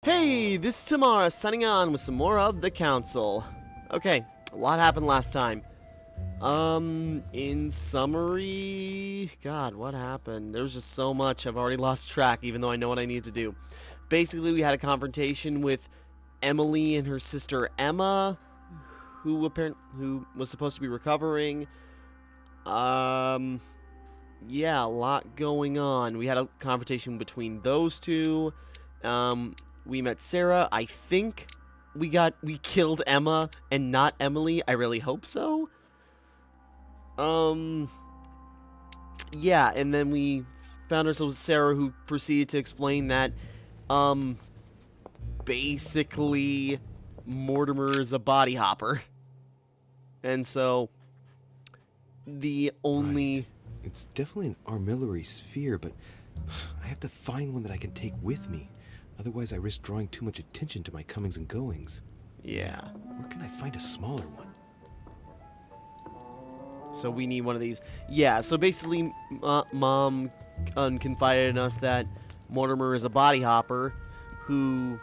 Hey, this is Timmara signing on with some more of the Council. Okay, a lot happened last time. In summary, God, what happened? There was just so much, I've already lost track, even though I know what I need to do. Basically, we had a confrontation with Emily and her sister Emma, who was supposed to be recovering. Yeah, a lot going on. We had a confrontation between those two. We met Sarah. I think we killed Emma and not Emily. I really hope so. Yeah, and then we found ourselves with Sarah, who proceeded to explain that, basically Mortimer is a body hopper. And so the only... Right. It's definitely an armillary sphere, but I have to find one that I can take with me. Otherwise, I risk drawing too much attention to my comings and goings. Yeah. Where can I find a smaller one? So we need one of these. Yeah, so basically, Mom confided in us that Mortimer is a body hopper who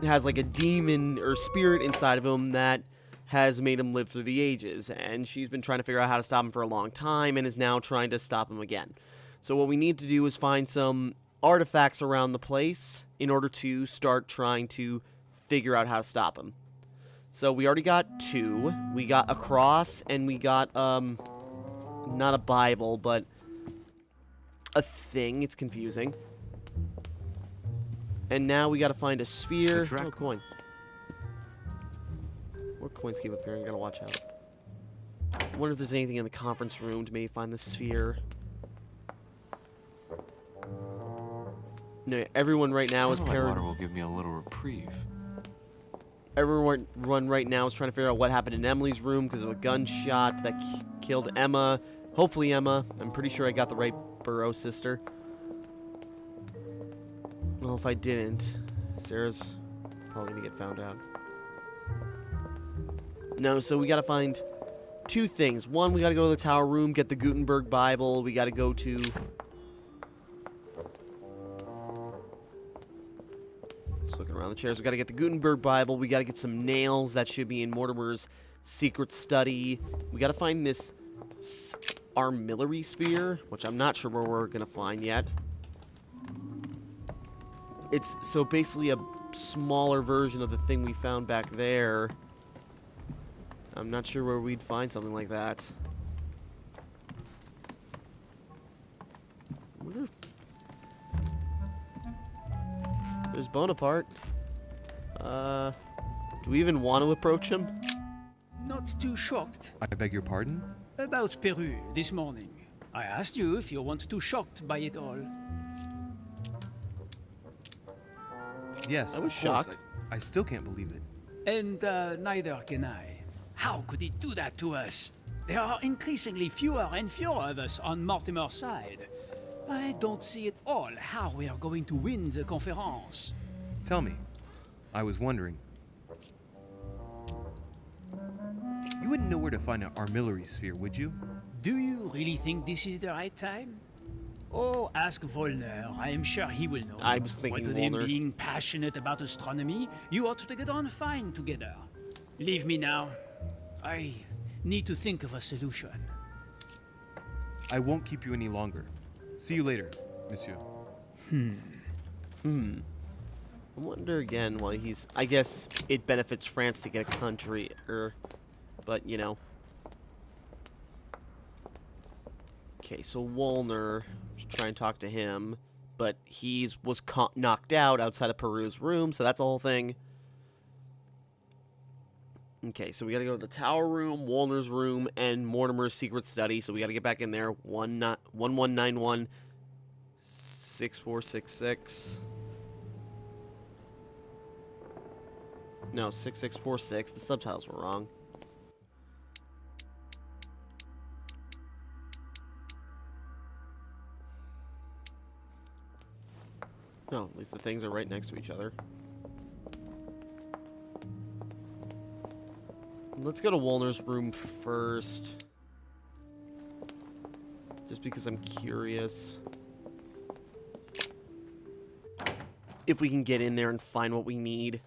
has like a demon or spirit inside of him that has made him live through the ages. And she's been trying to figure out how to stop him for a long time and is now trying to stop him again. So what we need to do is find some artifacts around the place in order to start trying to figure out how to stop him. So we already got 2. We got a cross and we got not a Bible, but a thing. It's confusing. And now we got to find a sphere. Oh, coin. More coins keep appearing. Gotta watch out. I wonder if there's anything in the conference room to maybe find the sphere. No, everyone right now is water will give me a little reprieve. Everyone right now is trying to figure out what happened in Emily's room because of a gunshot that killed Emma. Hopefully Emma. I'm pretty sure I got the right Burrow sister. Well, if I didn't, Sarah's probably gonna get found out. No, so we gotta find 2 things. One, we gotta go to the tower room, get the Gutenberg Bible. We gotta go to... Just looking around the chairs. We gotta get the Gutenberg Bible. We gotta get some nails. That should be in Mortimer's secret study. We gotta find this armillary sphere, which I'm not sure where we're gonna find yet. It's so basically a smaller version of the thing we found back there. I'm not sure where we'd find something like that. I wonder if... There's Bonaparte. Do we even want to approach him? Not too shocked. I beg your pardon? About Peru this morning. I asked you if you weren't too shocked by it all. Yes, I was of course. shocked. I still can't believe it. And neither can I. How could he do that to us? There are increasingly fewer and fewer of us on Mortimer's side. I don't see at all how we are going to win the conference. Tell me. I was wondering. You wouldn't know where to find an armillary sphere, would you? Do you really think this is the right time? Oh, ask Volner. I am sure he will know. I was thinking What with him Volner. being passionate about astronomy, you ought to get on fine together. Leave me now. I need to think of a solution. I won't keep you any longer. See you later, monsieur. I wonder again why he's... I guess it benefits France to get a country, but, you know. Okay, so Wolner, should try and talk to him, but was knocked out outside of Peru's room, so that's the whole thing. Okay, so we gotta go to the tower room, Wolner's room, and Mortimer's secret study, so we gotta get back in there. 1191 6466. No, 6646. The subtitles were wrong. No, at least the things are right next to each other. Let's go to Wolner's room first. Just because I'm curious. if we can get in there and find what we need.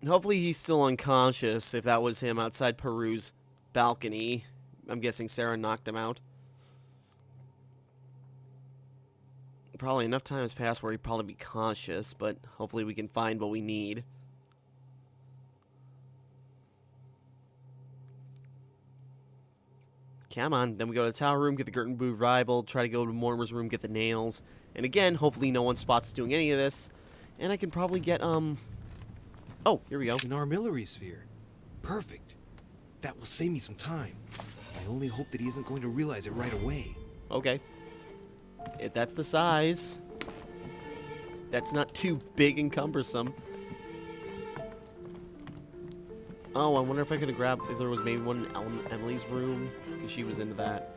And hopefully he's still unconscious, if that was him outside Peru's balcony. I'm guessing Sarah knocked him out. Probably enough time has passed where he'd probably be conscious, but hopefully we can find what we need. Come on, then we go to the tower room, get the Gertenboo Bible, try to go to Mortimer's room, get the nails. And again, hopefully no one spots doing any of this. And I can probably get, oh, here we go. An armillary sphere. Perfect. That will save me some time. I only hope that he isn't going to realize it right away. Okay. If that's the size. That's not too big and cumbersome. Oh, I wonder if I could have grabbed, if there was maybe one in Emily's room, because she was into that.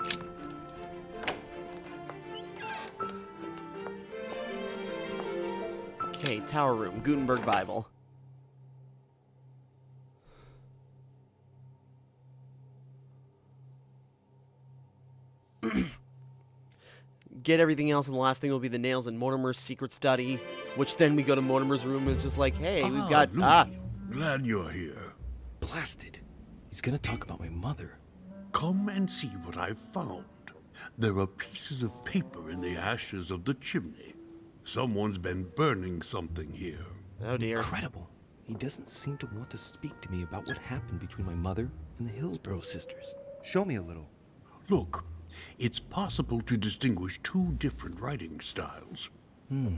Okay, tower room, Gutenberg Bible. Get everything else, and the last thing will be the nails in Mortimer's secret study, which then we go to Mortimer's room, and it's just like, hey, we've got, Louis, glad you're here. Blasted. He's gonna talk about my mother. Come and see what I've found. There are pieces of paper in the ashes of the chimney. Someone's been burning something here. Oh dear. Incredible. He doesn't seem to want to speak to me about what happened between my mother and the Hillsborough sisters. Show me a little. Look, it's possible to distinguish two different writing styles. The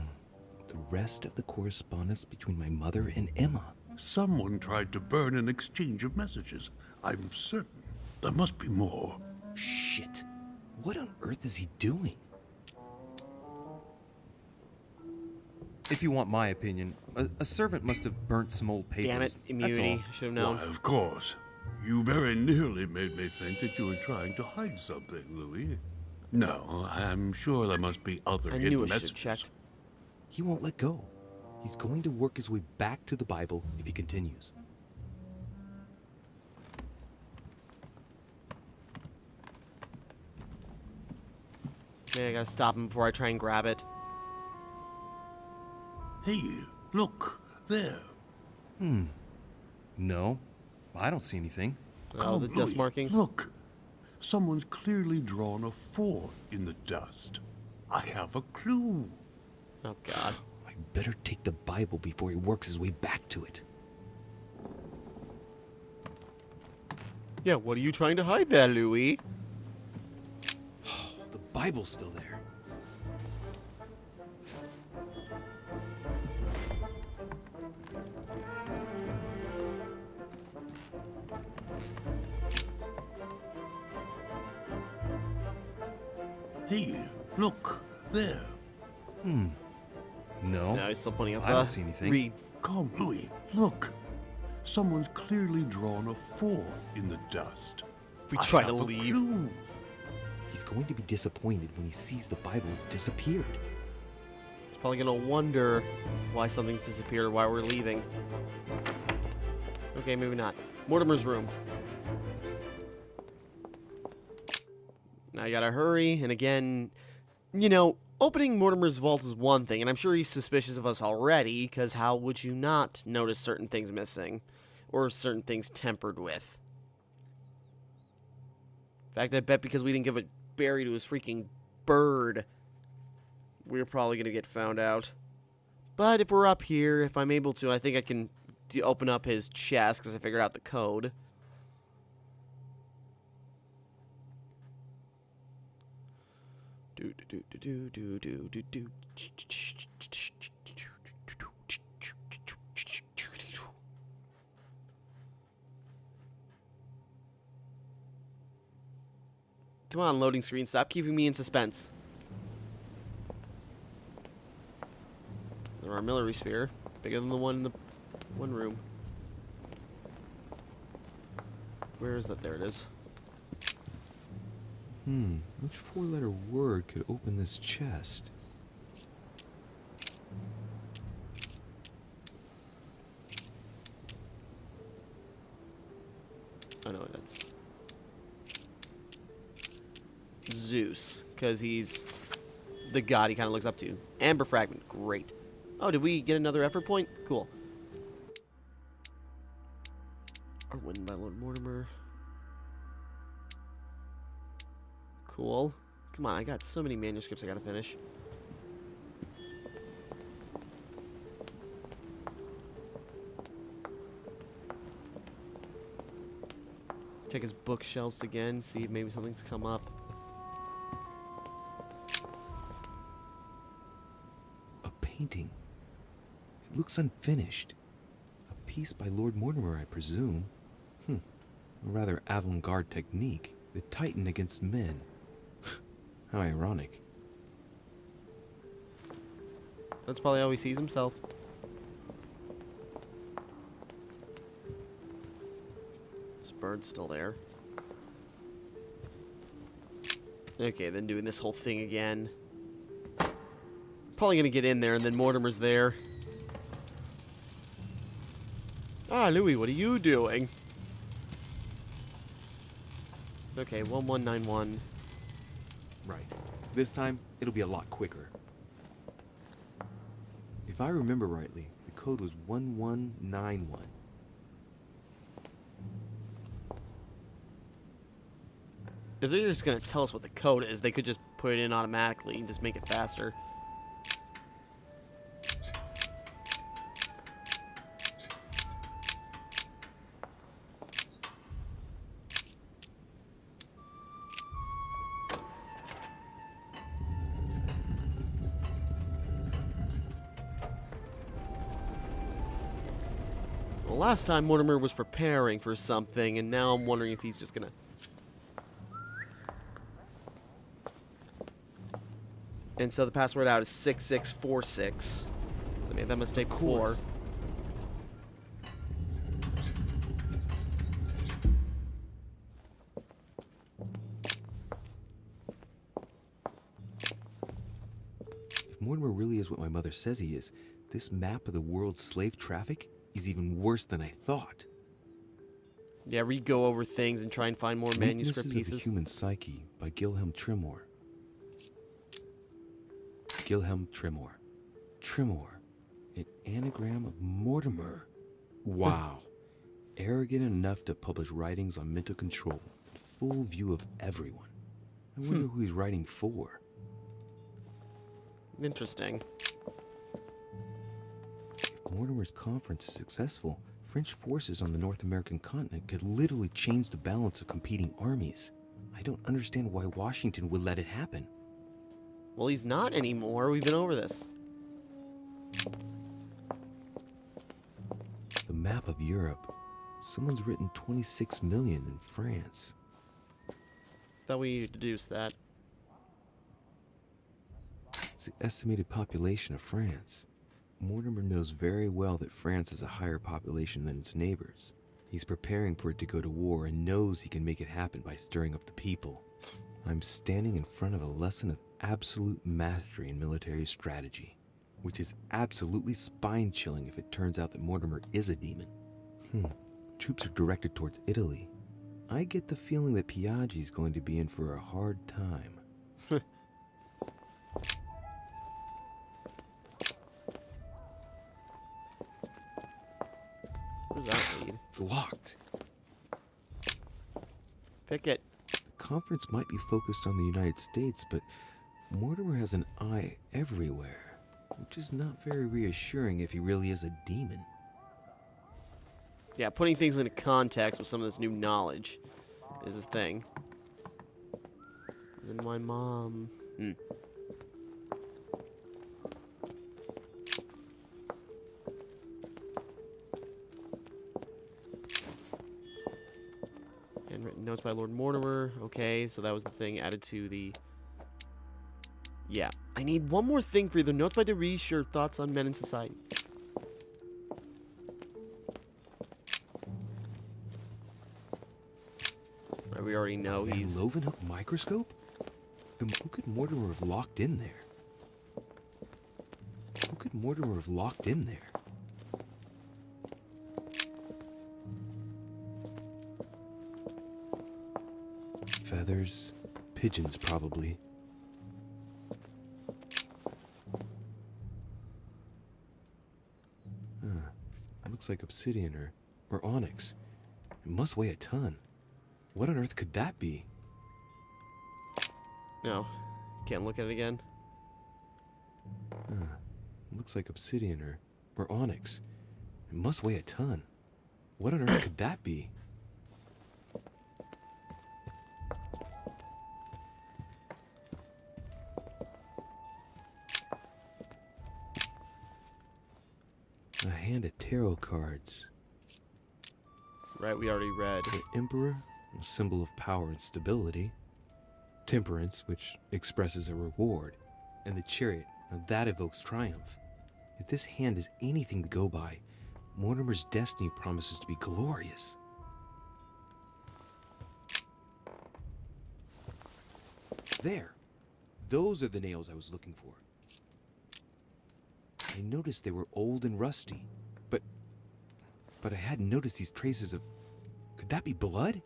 rest of the correspondence between my mother and Emma. Someone tried to burn an exchange of messages. I'm certain there must be more. Shit. What on earth is he doing? If you want my opinion, a servant must have burnt some old papers. Damn it, immunity. I should have known. Why, of course. You very nearly made me think that you were trying to hide something, Louis. No, I'm sure there must be other I hidden knew I should messages. have checked. He won't let go. He's going to work his way back to the Bible if he continues. Maybe I gotta stop him before I try and grab it. Hey, look, there. No, I don't see anything. Oh, the Come, dust Louis, markings. Look, someone's clearly drawn a 4 in the dust. I have a clue. Oh god. I better take the Bible before he works his way back to it. Yeah, what are you trying to hide there, Louis? The Bible's still there. Hey, look, there. No, No, he's still pointing up. I don't see anything. Read. Come, Louis, look. Someone's clearly drawn a 4 in the dust. We I try to have a leave. clue. He's going to be disappointed when he sees the Bible's disappeared. He's probably gonna wonder why something's disappeared or why we're leaving. Okay, maybe not. Mortimer's room. Now you gotta hurry, and again, you know, opening Mortimer's vault is one thing, and I'm sure he's suspicious of us already, because how would you not notice certain things missing? Or certain things tampered with? In fact, I bet because we didn't give a berry to his freaking bird, we're probably gonna get found out. But if we're up here, if I'm able to, I think I can open up his chest, because I figured out the code. Come on, loading screen, stop keeping me in suspense. There are armillary sphere, bigger than the one in the one room. Where is that? There it is. Which four-letter word could open this chest? I know that's Zeus, because he's the god he kind of looks up to. Amber fragment, great. Oh, did we get another effort point? Cool. Are written by Lord Mortimer. Cool. Come on, I got so many manuscripts I gotta finish. Check his bookshelves again, see if maybe something's come up. A painting. It looks unfinished. A piece by Lord Mortimer, I presume. A rather avant-garde technique. The Titan against men. How ironic. That's probably how he sees himself. This bird's still there. Okay, then doing this whole thing again. Probably gonna get in there, and then Mortimer's there. Ah, Louis, what are you doing? Okay, 1191. Right. This time, it'll be a lot quicker. If I remember rightly, the code was 1191. If they're just gonna tell us what the code is, they could just put it in automatically and just make it faster. Well, last time Mortimer was preparing for something, and now I'm wondering if he's just gonna... And so the password out is 6646. So maybe that must take 4. If Mortimer really is what my mother says he is, this map of the world's slave traffic is even worse than I thought. Yeah, re-go over things and try and find more manuscript Weaknesses pieces. of the Human Psyche by Gilhelm Trimor. Gilhelm Trimor. Trimor. An anagram of Mortimer. Wow. Arrogant enough to publish writings on mental control in full view of everyone. I wonder who he's writing for. Interesting. If Mortimer's conference is successful, French forces on the North American continent could literally change the balance of competing armies. I don't understand why Washington would let it happen. Well, he's not anymore. We've been over this. The map of Europe. Someone's written 26 million in France. Thought we deduced that. It's the estimated population of France. Mortimer knows very well that France has a higher population than its neighbors. He's preparing for it to go to war and knows he can make it happen by stirring up the people. I'm standing in front of a lesson of absolute mastery in military strategy, which is absolutely spine-chilling if it turns out that Mortimer is a demon. Troops are directed towards Italy. I get the feeling that Piaggi's going to be in for a hard time. What does that mean? It's locked. Pick it. The conference might be focused on the United States, but Mortimer has an eye everywhere, which is not very reassuring if he really is a demon. Yeah, putting things into context with some of this new knowledge is a thing. Then my mom... Handwritten notes by Lord Mortimer. Okay, so that was the thing added to the... Yeah. I need one more thing for you. The notes by Derish, your thoughts on men in society. Right, we already know he's... Van Leeuwenhoek microscope? Then who could Mortimer have locked in there? Who could Mortimer have locked in there? Feathers, pigeons probably. Looks like obsidian or onyx. It must weigh a ton. What on earth could that be? No. Can't look at it again. Looks like obsidian or onyx. It must weigh a ton. What on earth could that be? A hand of tarot cards. Right, we already read. The Emperor, a symbol of power and stability. Temperance, which expresses a reward. And the Chariot, now that evokes triumph. If this hand is anything to go by, Mortimer's destiny promises to be glorious. There! Those are the nails I was looking for. I noticed they were old and rusty, but I hadn't noticed these traces of... Could that be blood?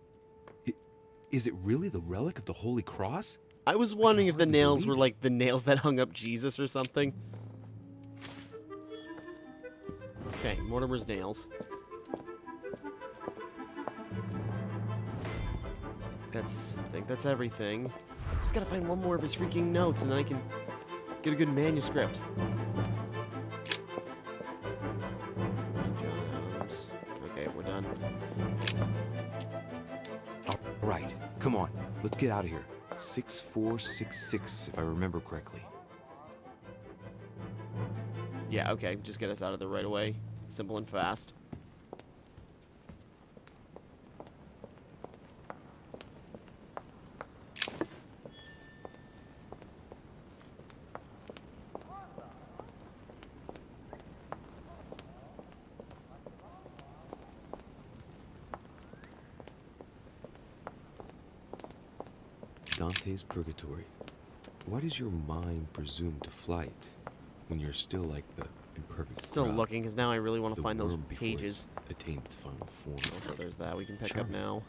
Is it really the relic of the Holy Cross? I was wondering if the hardly nails believe were it. like the nails that hung up Jesus or something. Okay, Mortimer's nails. I think that's everything. Just gotta find one more of his freaking notes and then I can get a good manuscript. Okay, we're done. All right, come on. Let's get out of here. 6466, if I remember correctly. Yeah, okay, just get us out of there right away. Simple and fast. Dante's Purgatory. Why does your mind presume to flight when you're still like the imperfect Still crowd, looking, because now I really want to the find those worm before it's pages. attained its final form? Also, there's that we can pick up Charming. now.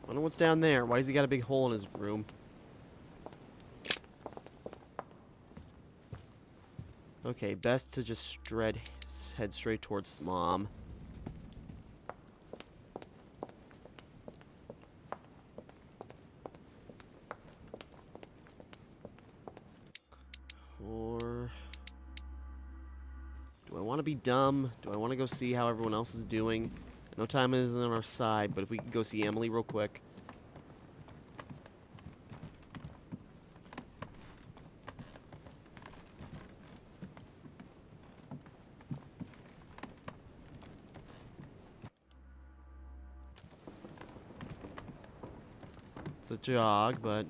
Wonder what's down there. Why does he got a big hole in his room? Okay, best to just head straight towards his mom. Or do I want to be dumb? Do I want to go see how everyone else is doing? I know time isn't on our side, but if we can go see Emily real quick. It's a jog, but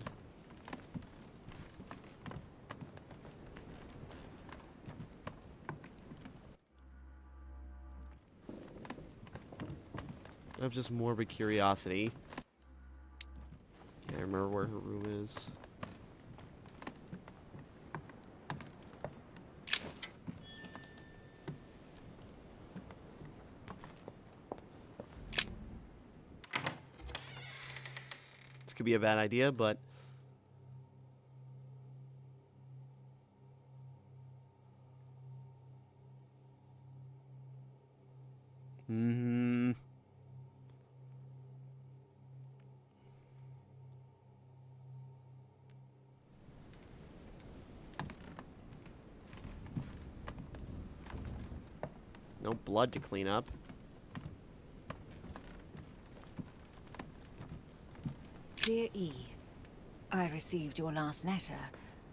I have just morbid curiosity. Yeah, I remember where her room is. This could be a bad idea, but no blood to clean up. Dear E, I received your last letter.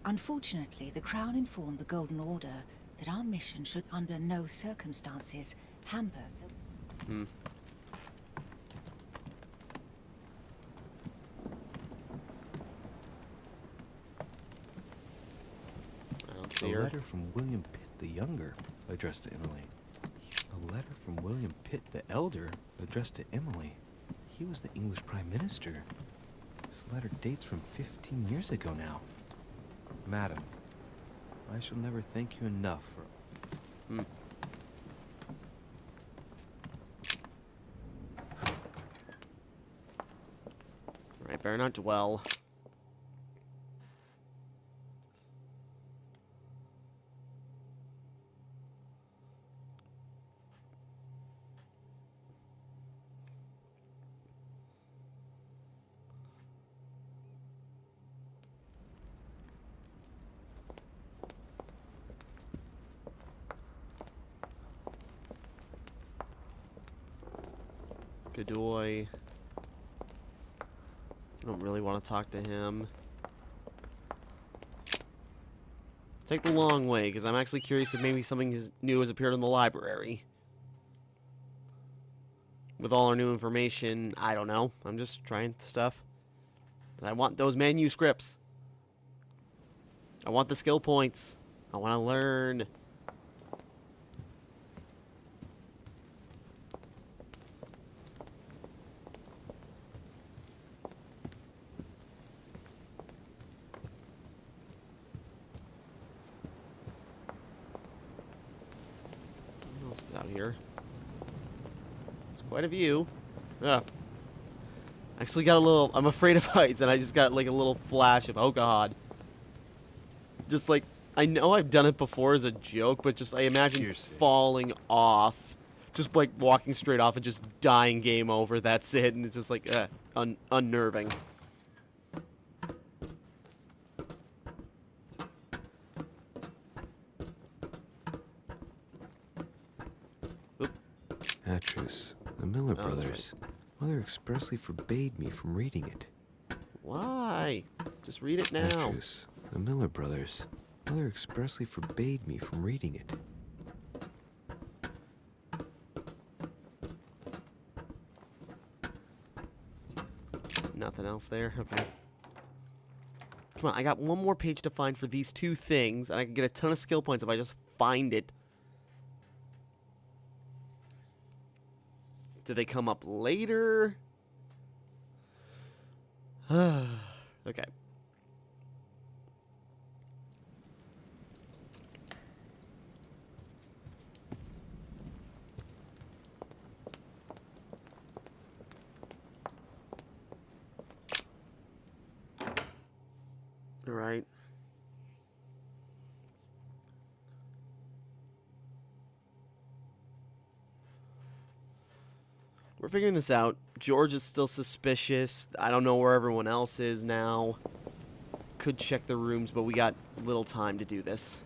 Unfortunately, the Crown informed the Golden Order that our mission should under no circumstances hamper so... I don't A see her. letter from William Pitt the Younger, addressed to Emily. A letter from William Pitt the Elder, addressed to Emily. He was the English Prime Minister. This letter dates from 15 years ago now. Madam, I shall never thank you enough for... Right, better not dwell. Godoy. I don't really want to talk to him. Take the long way, because I'm actually curious if maybe something new has appeared in the library. With all our new information, I don't know. I'm just trying stuff. I want those manuscripts. I want the skill points. I want to learn. What else is out here? There's quite a view. Ugh. Actually got a little... I'm afraid of heights, and I just got like a little flash of, oh god. Just like, I know I've done it before as a joke, but just I imagine Seriously. falling off. Just like walking straight off and just dying, game over, that's it. And it's just like, unnerving. Oop. Atrus, the Miller Oh, that's brothers. Mother expressly forbade me from reading it. Why? Just read it now. Atrus, the Miller brothers. Mother expressly forbade me from reading it. Nothing else there? Okay. Come on, I got one more page to find for these two things, and I can get a ton of skill points if I just find it. Do they come up later? Okay. All right. We're figuring this out. George is still suspicious. I don't know where everyone else is now. Could check the rooms, but we got little time to do this.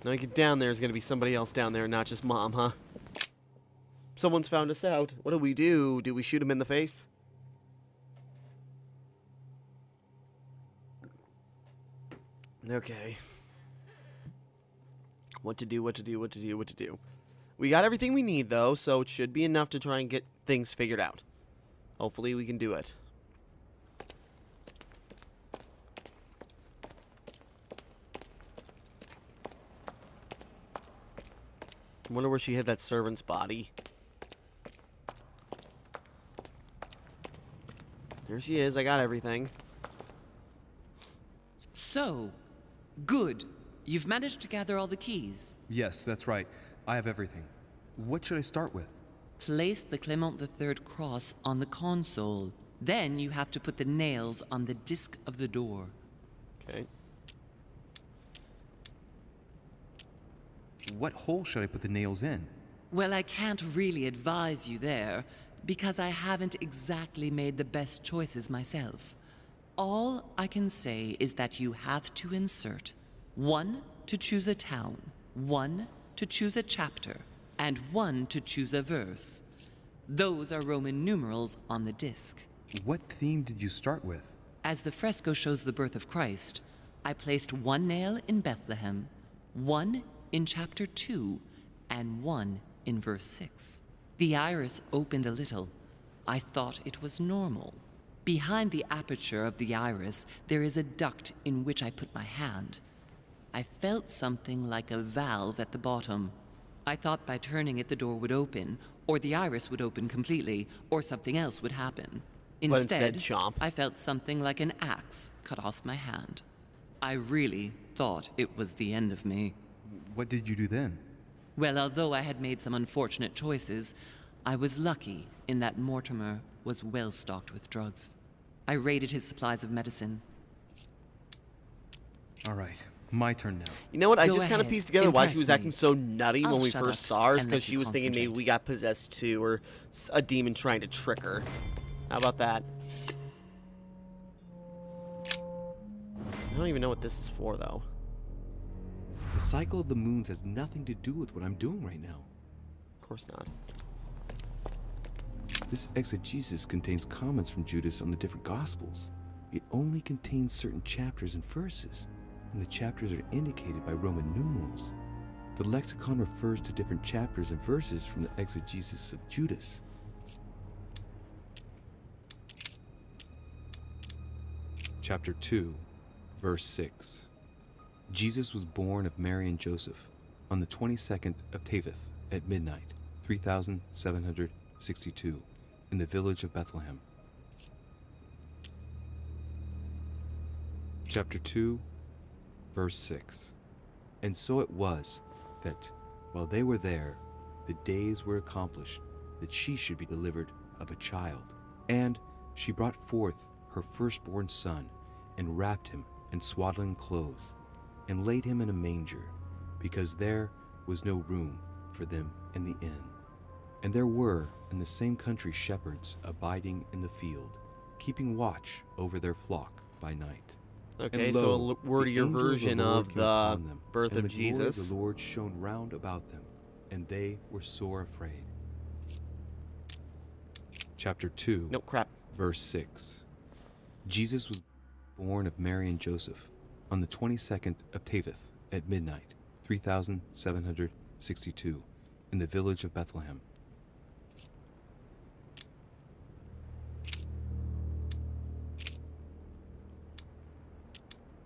Now I get down there, there's gonna be somebody else down there, not just Mom, huh? Someone's found us out. What do we do? Do we shoot him in the face? Okay. What to do, what to do, what to do, what to do. We got everything we need, though, so it should be enough to try and get things figured out. Hopefully we can do it. I wonder where she hid that servant's body. There she is. I got everything. So, good. You've managed to gather all the keys. Yes, that's right. I have everything. What should I start with? Place the Clement III cross on the console. Then you have to put the nails on the disc of the door. Okay. What hole should I put the nails in? Well, I can't really advise you there, because I haven't exactly made the best choices myself. All I can say is that you have to insert 1 to choose a town, 1 to choose a chapter, and 1 to choose a verse. Those are Roman numerals on the disc. What theme did you start with? As the fresco shows the birth of Christ, I placed 1 nail in Bethlehem, 1 in chapter 2, and 1 in verse 6. The iris opened a little. I thought it was normal. Behind the aperture of the iris, there is a duct in which I put my hand. I felt something like a valve at the bottom. I thought by turning it the door would open, or the iris would open completely, or something else would happen. But instead, chomp. I felt something like an axe cut off my hand. I really thought it was the end of me. What did you do then? Well, although I had made some unfortunate choices, I was lucky in that Mortimer was well stocked with drugs. I raided his supplies of medicine. All right. My turn now. You know what? I Go just kind of ahead. pieced together why she Impress was me. acting so nutty I'll when we shut first up saw her, and let because she you was thinking maybe concentrate. we got possessed too, or a demon trying to trick her. How about that? I don't even know what this is for, though. The cycle of the moons has nothing to do with what I'm doing right now. Of course not. This exegesis contains comments from Judas on the different Gospels. It only contains certain chapters and verses, and the chapters are indicated by Roman numerals. The lexicon refers to different chapters and verses from the exegesis of Judas. Chapter 2, verse 6. Jesus was born of Mary and Joseph on the 22nd of Taveth at midnight, 3762, in the village of Bethlehem. Chapter 2, verse 6. And so it was that, while they were there, the days were accomplished that she should be delivered of a child. And she brought forth her firstborn son, and wrapped him in swaddling clothes, and laid him in a manger, because there was no room for them in the inn. And there were in the same country shepherds abiding in the field, keeping watch over their flock by night. Okay, And so lo, a wordier the angel version the Lord of came the upon them, birth and of the glory Jesus. the Lord shone round about them, and they were sore afraid. Chapter 2, Nope, crap. verse 6. Jesus was born of Mary and Joseph on the 22nd of Taveth at midnight, 3762, in the village of Bethlehem.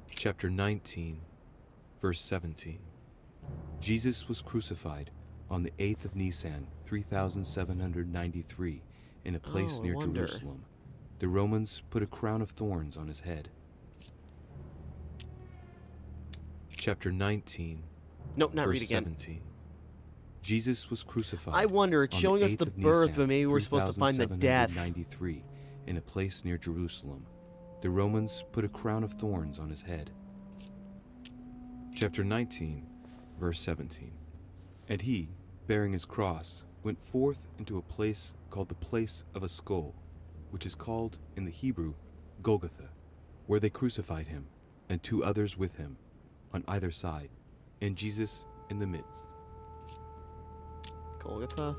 Chapter 19, verse 17. Jesus was crucified on the 8th of Nisan, 3793, in a place Oh, I near wonder. Jerusalem. The Romans put a crown of thorns on his head. Chapter 19, Nope, not verse read again. 17. Jesus was crucified. I wonder, it's on showing us 8th the of birth, Nisan, but maybe we're supposed to find the death. 3793, in a place near Jerusalem. The Romans put a crown of thorns on his head. Chapter 19, verse 17. And he, bearing his cross, went forth into a place called the place of a skull, which is called in the Hebrew Golgotha, where they crucified him, and two others with him, on either side, and Jesus in the midst. Golgotha?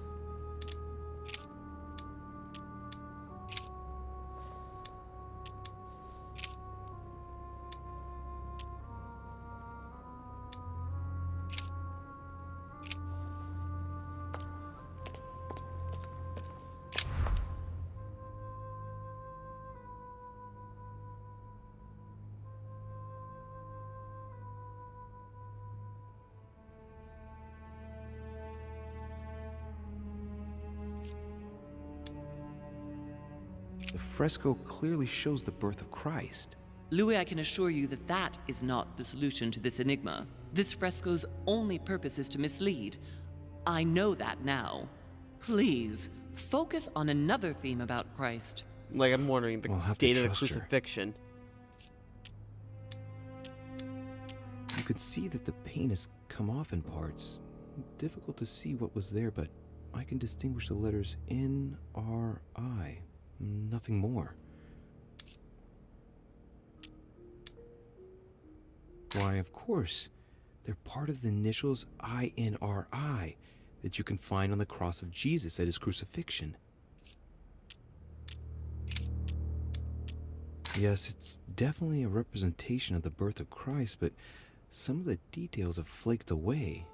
The fresco clearly shows the birth of Christ. Louis, I can assure you that that is not the solution to this enigma. This fresco's only purpose is to mislead. I know that now. Please, focus on another theme about Christ. Like, I'm wondering the We'll have to date of the trust her. crucifixion. You could see that the paint has come off in parts. Difficult to see what was there, but I can distinguish the letters N-R-I. Nothing more. Why, of course. They're part of the initials I-N-R-I that you can find on the cross of Jesus at his crucifixion. Yes, it's definitely a representation of the birth of Christ, but some of the details have flaked away.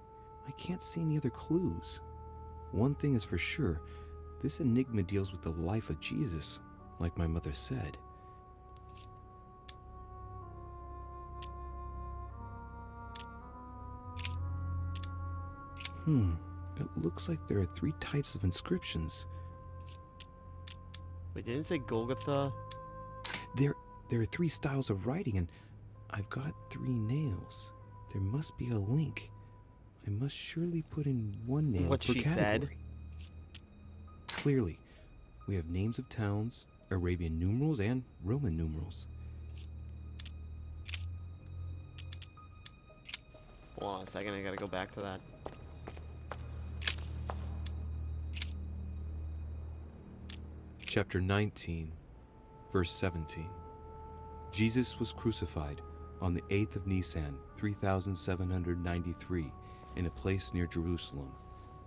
I can't see any other clues. One thing is for sure, this enigma deals with the life of Jesus, like my mother said. It looks like there are 3 types of inscriptions. Wait, didn't it say Golgotha? There are 3 styles of writing, and I've got 3 nails. There must be a link. I must surely put in 1 nail What per she category. said. Clearly, we have names of towns, Arabian numerals, and Roman numerals. Hold on a second, I gotta go back to that. Chapter 19, verse 17. Jesus was crucified on the 8th of Nisan, 3793, in a place near Jerusalem.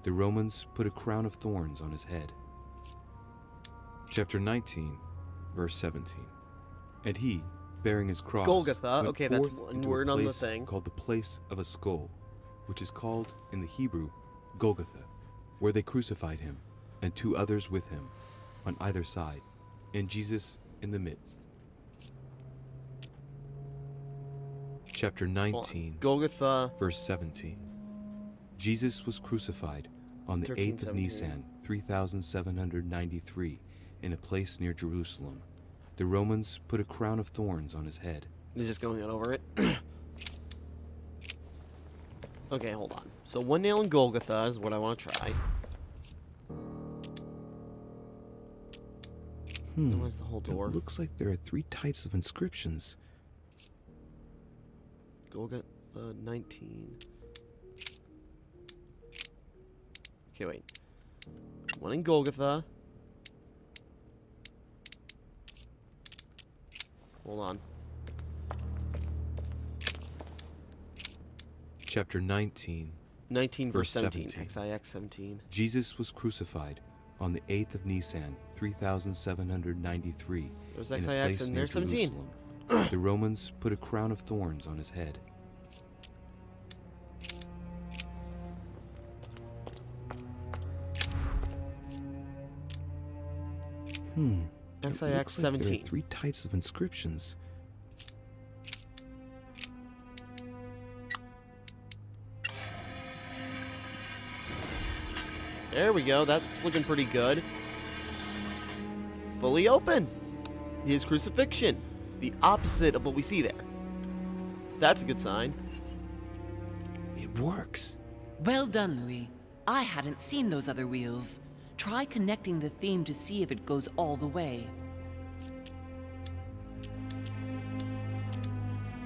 The Romans put a crown of thorns on his head. Chapter 19, verse 17. And he, bearing his cross, Golgotha. went Okay, that's forth one into a word on the place thing. called the place of a skull, which is called in the Hebrew Golgotha, where they crucified him, and 2 others with him, on either side, and Jesus in the midst. Chapter Hold on. 19, Golgotha. verse 17. Jesus was crucified on the 8th of 13:17. Nisan, 3793, in a place near Jerusalem. The Romans put a crown of thorns on his head. He's just going on over it. Okay, hold on. So 1 nail in Golgotha is what I want to try. Where's the whole door? It looks like there are 3 types of inscriptions. Golgotha 19. Okay, wait. 1 in Golgotha. Hold on. Chapter 19, 19 verse Verse 17. 17. XIX 17. Jesus was crucified on the 8th of Nisan, 3793, There's in a XIX place and near there's 17. Jerusalem. The Romans put a crown of thorns on his head. It XIX looks like there are 17. 3 types of inscriptions. There we go. That's looking pretty good. Fully open. His crucifixion. The opposite of what we see there. That's a good sign. It works. Well done, Louis. I hadn't seen those other wheels. Try connecting the theme to see if it goes all the way.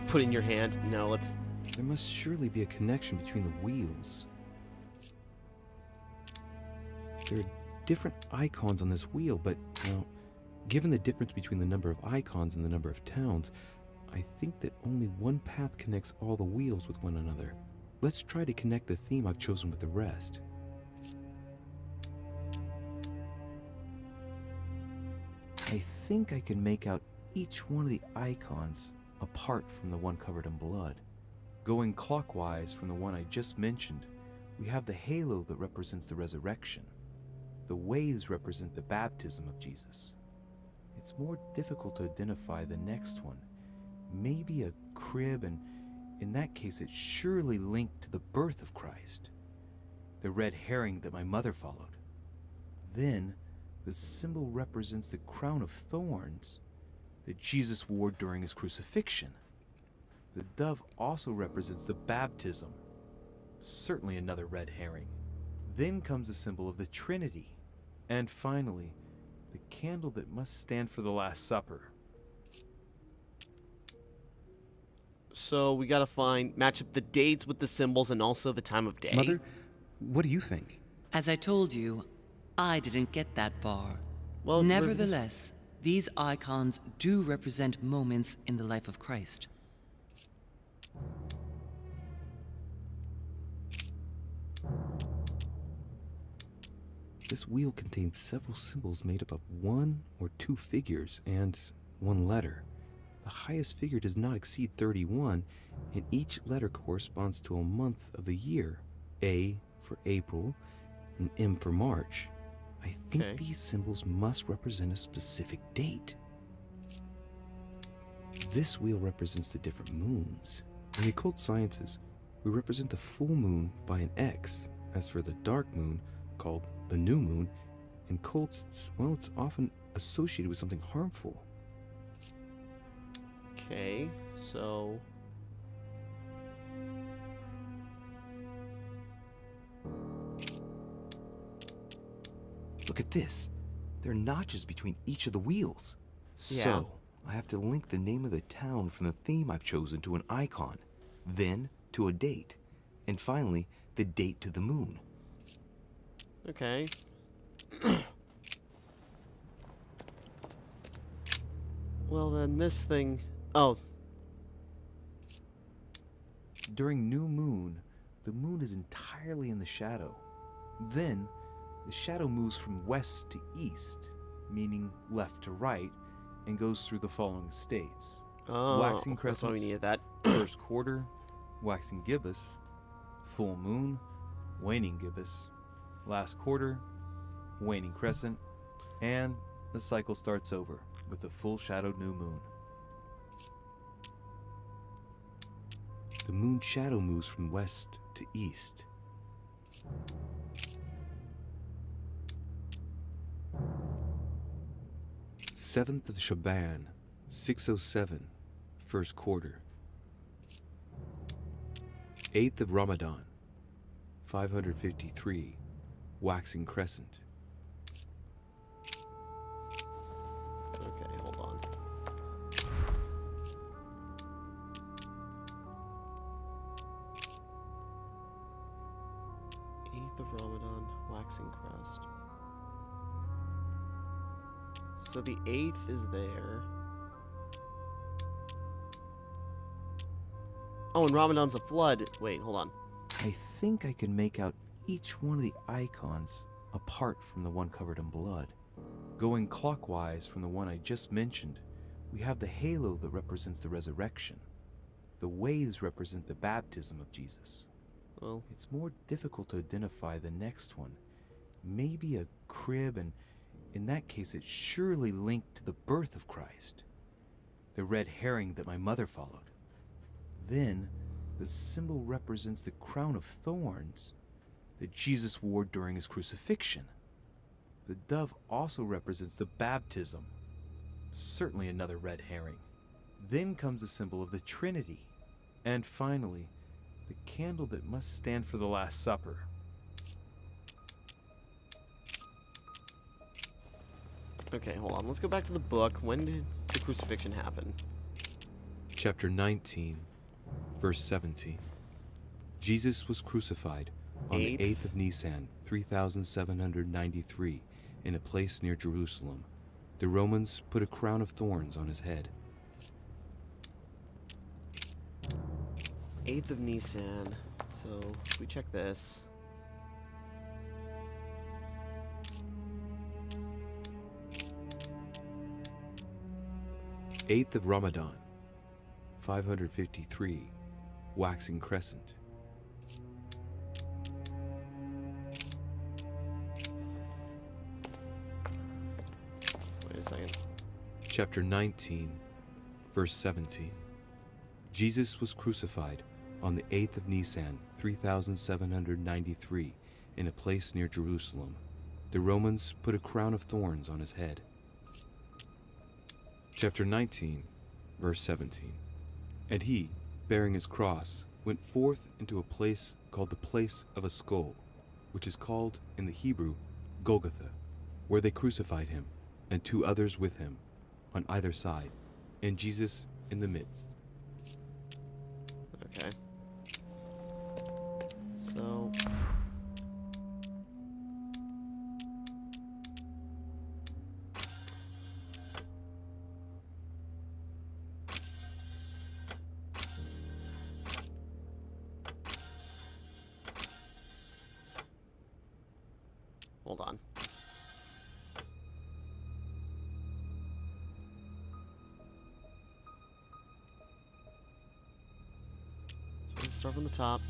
Put in your hand. No, let's... There must surely be a connection between the wheels. There are different icons on this wheel, but, well, given the difference between the number of icons and the number of towns, I think that only one path connects all the wheels with one another. Let's try to connect the theme I've chosen with the rest. I think I can make out each one of the icons apart from the one covered in blood. Going clockwise from the one I just mentioned, we have the halo that represents the resurrection. The waves represent the baptism of Jesus. It's more difficult to identify the next one. Maybe a crib, and in that case it's surely linked to the birth of Christ. The red herring that my mother followed. Then, the symbol represents the crown of thorns that Jesus wore during his crucifixion. The dove also represents the baptism. Certainly another red herring. Then comes the symbol of the Trinity. And finally, the candle that must stand for the Last Supper. So we gotta match up the dates with the symbols and also the time of day. Mother, what do you think? As I told you, I didn't get that far. Well, Nevertheless, these icons do represent moments in the life of Christ. This wheel contains several symbols made up of 1 or 2 figures and 1 letter. The highest figure does not exceed 31, and each letter corresponds to a month of the year. A for April, and M for March. I think Okay. these symbols must represent a specific date. This wheel represents the different moons. In the occult sciences, we represent the full moon by an X. As for the dark moon, called the new moon, in cults, it's often associated with something harmful. Okay, so... Look at this. There are notches between each of the wheels. Yeah. So, I have to link the name of the town from the theme I've chosen to an icon, then to a date, And finally, the date to the moon. Okay. Well, then this thing... Oh, During new moon, the moon is entirely in the shadow. Then, the shadow moves from west to east, meaning left to right, and goes through the following states. oh, Waxing that's why we crescents, needed that. first quarter, waxing gibbous, full moon, waning gibbous, last quarter, waning crescent, and the cycle starts over with a full shadowed new moon. The moon's shadow moves from west to east. Seventh of Shaban, 607, first quarter. 8th of Ramadan, 553, waxing crescent. Okay, hold on. Of Ramadan, waxing crest. So the 8th is there. Oh, and Ramadan's a flood. Wait, hold on. I think I can make out each one of the icons apart from the one covered in blood. Going clockwise from the one I just mentioned, we have the halo that represents the resurrection. The waves represent the baptism of Jesus. Well, It's more difficult to identify the next one. Maybe a crib, and in that case it's surely linked to the birth of Christ. The red herring that my mother followed. Then, the symbol represents the crown of thorns that Jesus wore during his crucifixion. The dove also represents the baptism. Certainly another red herring. Then comes the symbol of the Trinity. And finally, the candle that must stand for the Last Supper. okay, hold on. Let's go back to the book. When did the crucifixion happen? Chapter 19, verse 17. Jesus was crucified on the 8th of Nisan, 3793, in a place near Jerusalem. The Romans put a crown of thorns on his head. 8th of Nisan. So, if we check this. Eighth of Ramadan, 553, waxing crescent. Wait a second. Chapter 19, verse 17. Jesus was crucified on the 8th of Nisan, 3793, in a place near Jerusalem. The Romans put a crown of thorns on his head. Chapter 19, verse 17. And he, bearing his cross, went forth into a place called the place of a skull, which is called in the Hebrew Golgotha, where they crucified him, and 2 others with him, on either side, and Jesus in the midst. Okay. So... hold on. So let's start from the top.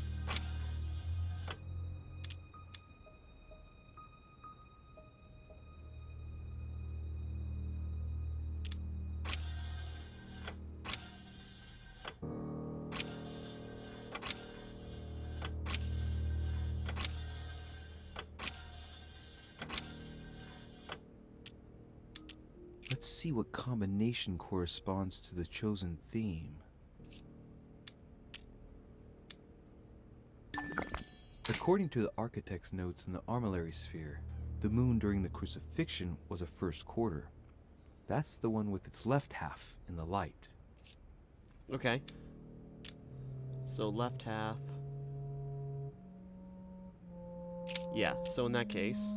Let's see what combination corresponds to the chosen theme. According to the architect's notes in the armillary sphere, the moon during the crucifixion was a first quarter. That's the one with its left half in the light. Okay. So left half. Yeah, so in that case...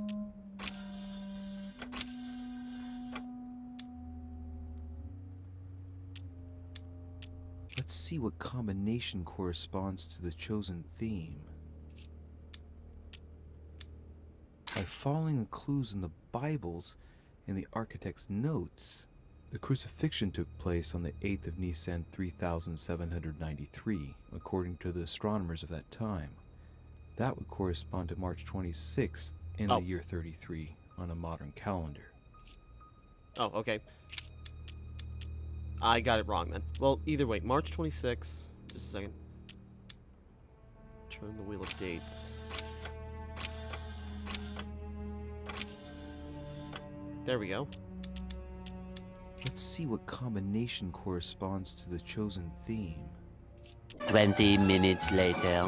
Let's see what combination corresponds to the chosen theme. By following the clues in the Bibles and the architect's notes, the crucifixion took place on the 8th of Nisan 3793, according to the astronomers of that time. That would correspond to March 26th in the year 33 on a modern calendar. Oh, okay. I got it wrong then. Well, either way, March 26th. Just a second. Turn the wheel of dates. There we go. Let's see what combination corresponds to the chosen theme. 20 minutes later.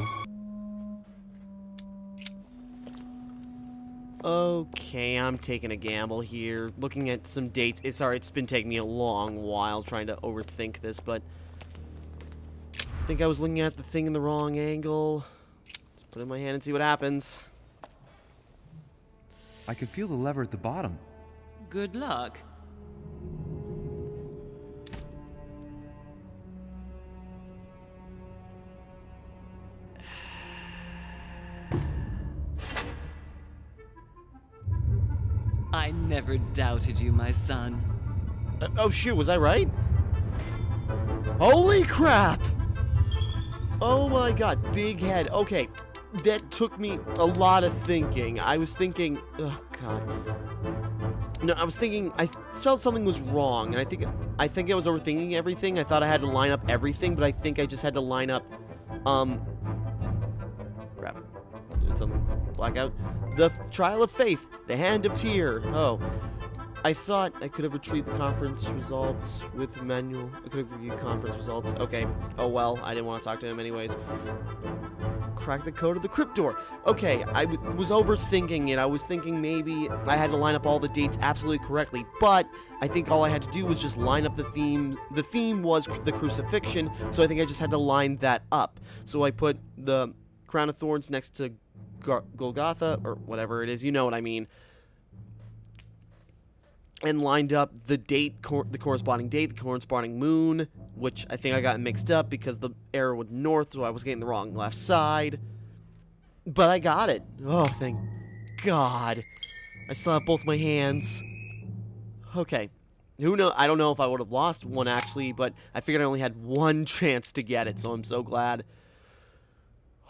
Okay, I'm taking a gamble here. Looking at some dates. Sorry, it's been taking me a long while trying to overthink this, but... I think I was looking at the thing in the wrong angle. Let's put it in my hand and see what happens. I can feel the lever at the bottom. Good luck. I never doubted you, my son. Oh shoot, was I right? Holy crap! Oh my god, big head. Okay, that took me a lot of thinking. I was thinking, oh god. No, I was thinking, I felt something was wrong, and I think I was overthinking everything. I thought I had to line up everything, but I think I just had to line up, crap. Did something blackout. The Trial of Faith, the Hand of Tyr. Oh. I thought I could have retrieved the conference results with Manuel. I could have reviewed conference results. Okay. Oh well, I didn't want to talk to him anyways. Crack the code of the crypt door. Okay, I was overthinking it. I was thinking maybe I had to line up all the dates absolutely correctly, but I think all I had to do was just line up the theme. The theme was the crucifixion, so I think I just had to line that up. So I put the crown of thorns next to Golgotha, or whatever it is, you know what I mean, and lined up the date, the corresponding date, the corresponding moon, which I think I got mixed up because the arrow went north, so I was getting the wrong left side. But I got it. Oh, thank God. I still have both my hands. Okay. Who knows? I don't know if I would have lost one, actually, but I figured I only had one chance to get it, so I'm so glad.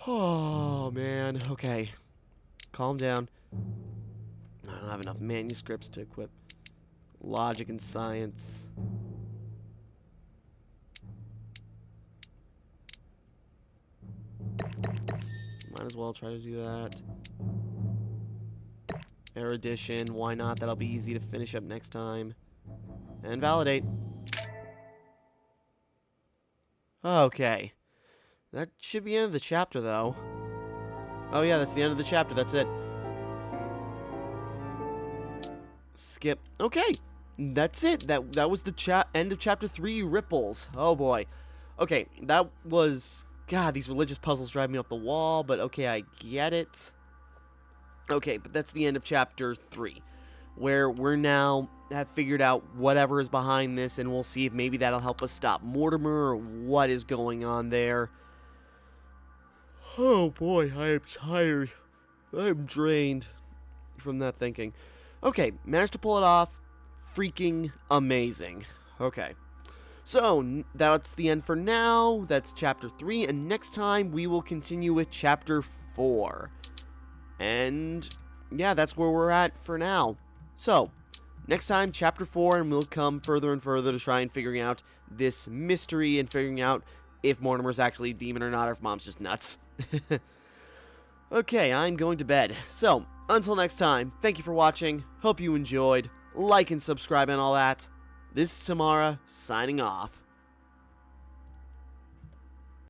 Oh, man. Okay. Calm down. I don't have enough manuscripts to equip. Logic and science. Might as well try to do that. Erudition, why not? That'll be easy to finish up next time. And validate. Okay. That should be the end of the chapter, though. Oh yeah, that's the end of the chapter. That's it. Skip. Okay. That's it. That was the end of chapter 3, Ripples. Oh boy. Okay, that was... God, these religious puzzles drive me up the wall, but okay, I get it. Okay, but that's the end of chapter 3, where we're now have figured out whatever is behind this, and we'll see if maybe that'll help us stop Mortimer, or what is going on there. Oh boy, I am tired. I'm drained from that thinking. Okay, managed to pull it off. Freaking amazing. Okay. So, that's the end for now. That's chapter 3, and next time we will continue with chapter 4. And, yeah, that's where we're at for now. So, next time, chapter 4, and we'll come further and further to try and figuring out this mystery and figuring out if Mortimer's actually a demon or not, or if Mom's just nuts. Okay, I'm going to bed. So, until next time, thank you for watching. Hope you enjoyed. Like and subscribe and all that. This is Timmara, signing off.